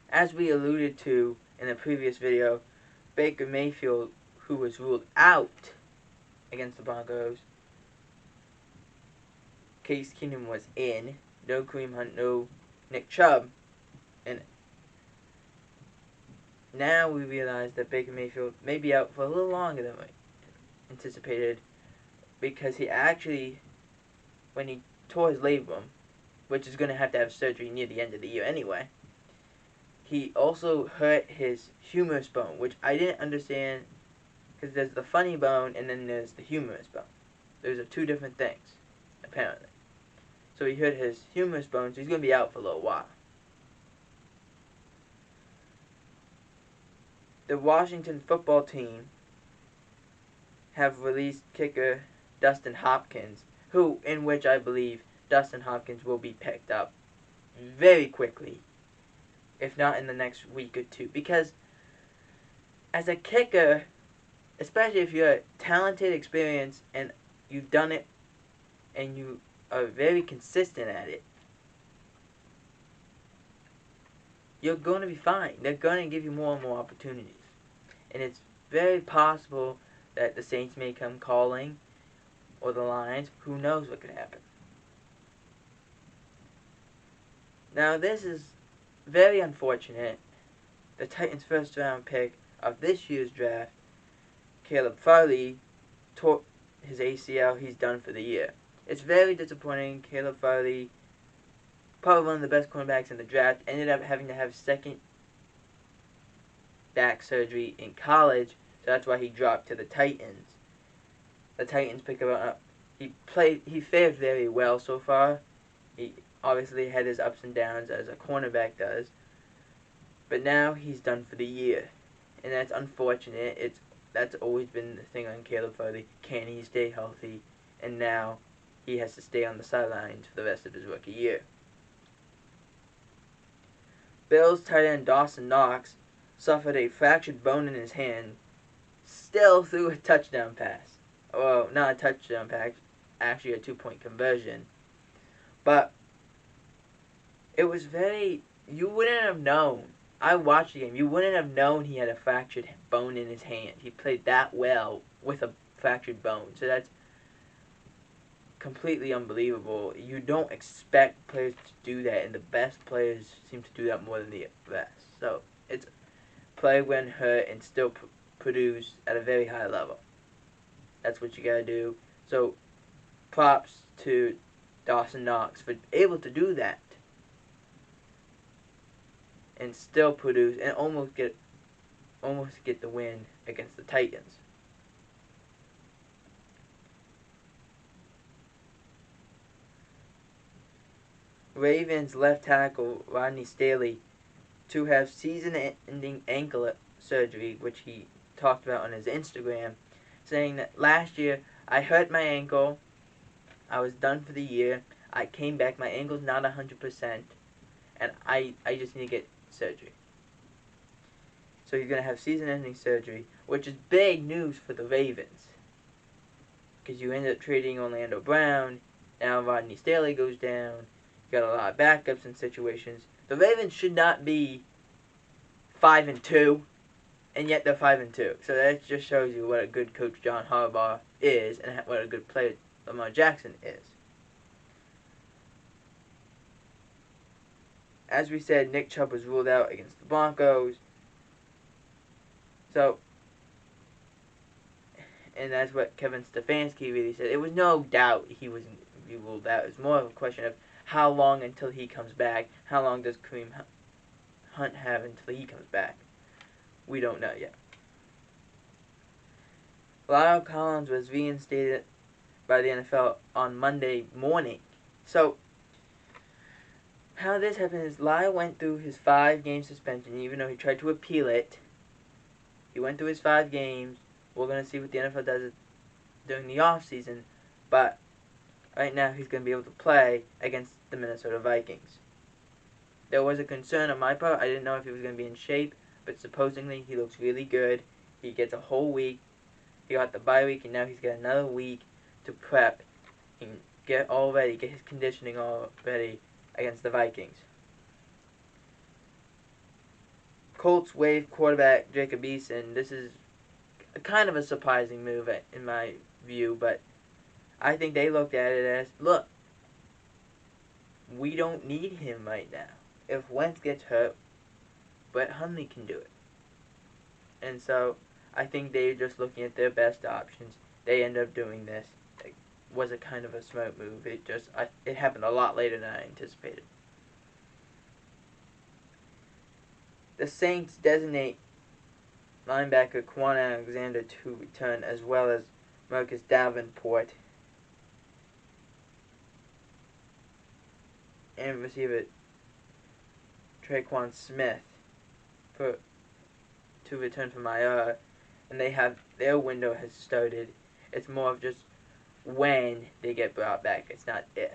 As we alluded to in a previous video, Baker Mayfield, who was ruled out against the Broncos, Case Keenum was in, no Kareem Hunt, no Nick Chubb, and now we realize that Baker Mayfield may be out for a little longer than we anticipated, because he actually, when he tore his labrum, which is going to have surgery near the end of the year anyway, he also hurt his humerus bone, which I didn't understand, because there's the funny bone and then there's the humerus bone. Those are two different things, apparently. So he hurt his humerus bone, so he's going to be out for a little while. The Washington football team have released kicker Dustin Hopkins, in which I believe Dustin Hopkins will be picked up very quickly, if not in the next week or two. Because as a kicker, especially if you're talented, experienced, and you've done it, and you are very consistent at it, you're going to be fine. They're going to give you more and more opportunities. And it's very possible that the Saints may come calling, or the Lions. Who knows what could happen. Now, this is very unfortunate. The Titans' first round pick of this year's draft, Caleb Farley, tore his ACL. He's done for the year. It's very disappointing. Caleb Farley, probably one of the best cornerbacks in the draft, ended up having to have second back surgery in college, so that's why he dropped to the Titans. The Titans pick him up. He fared very well so far. He obviously had his ups and downs as a cornerback does, but now he's done for the year, and that's unfortunate. That's always been the thing on Caleb Farley. Can he stay healthy? And now he has to stay on the sidelines for the rest of his rookie year. Bills tight end Dawson Knox suffered a fractured bone in his hand, still threw a touchdown pass. Well, not a touchdown pass, actually a 2-point conversion. But it was you wouldn't have known. I watched the game. You wouldn't have known he had a fractured bone in his hand. He played that well with a fractured bone. So that's completely unbelievable. You don't expect players to do that, and the best players seem to do that more than the best. So it's play when hurt and still produce at a very high level. That's what you gotta do. So props to Dawson Knox for able to do that and still produce and almost get the win against the Titans. Ravens left tackle Rodney Staley to have season-ending ankle surgery, which he talked about on his Instagram, saying that last year, I hurt my ankle, I was done for the year, I came back, my ankle's not 100%, and I just need to get surgery. So he's going to have season-ending surgery, which is big news for the Ravens, because you end up trading Orlando Brown, now Rodney Staley goes down, you got a lot of backups in situations. The Ravens should not be 5-2, and yet they're 5-2. So that just shows you what a good coach John Harbaugh is, and what a good player Lamar Jackson is. As we said, Nick Chubb was ruled out against the Broncos. So, and that's what Kevin Stefanski really said. It was no doubt he was ruled out. It's more of a question of how long until he comes back. How long does Kareem Hunt have until he comes back? We don't know yet. Lyle Collins was reinstated by the NFL on Monday morning. So, how this happened is Lyle went through his 5-game suspension, even though he tried to appeal it. He went through his 5 games. We're going to see what the NFL does during the offseason. But right now, he's going to be able to play against the Minnesota Vikings. There was a concern on my part. I didn't know if he was going to be in shape, but supposedly he looks really good. He gets a whole week. He got the bye week, and now he's got another week to prep and get his conditioning all ready against the Vikings. Colts waived quarterback Jacob Eason. This is kind of a surprising move in my view, but I think they looked at it as, look, we don't need him right now. If Wentz gets hurt, Brett Hundley can do it. And so I think they're just looking at their best options. They end up doing this. It was a kind of a smart move. It happened a lot later than I anticipated. The Saints designate linebacker Quan Alexander to return, as well as Marcus Davenport and receiver Traquan Smith to return from IR, and their window has started. It's more of just when they get brought back. It's not if.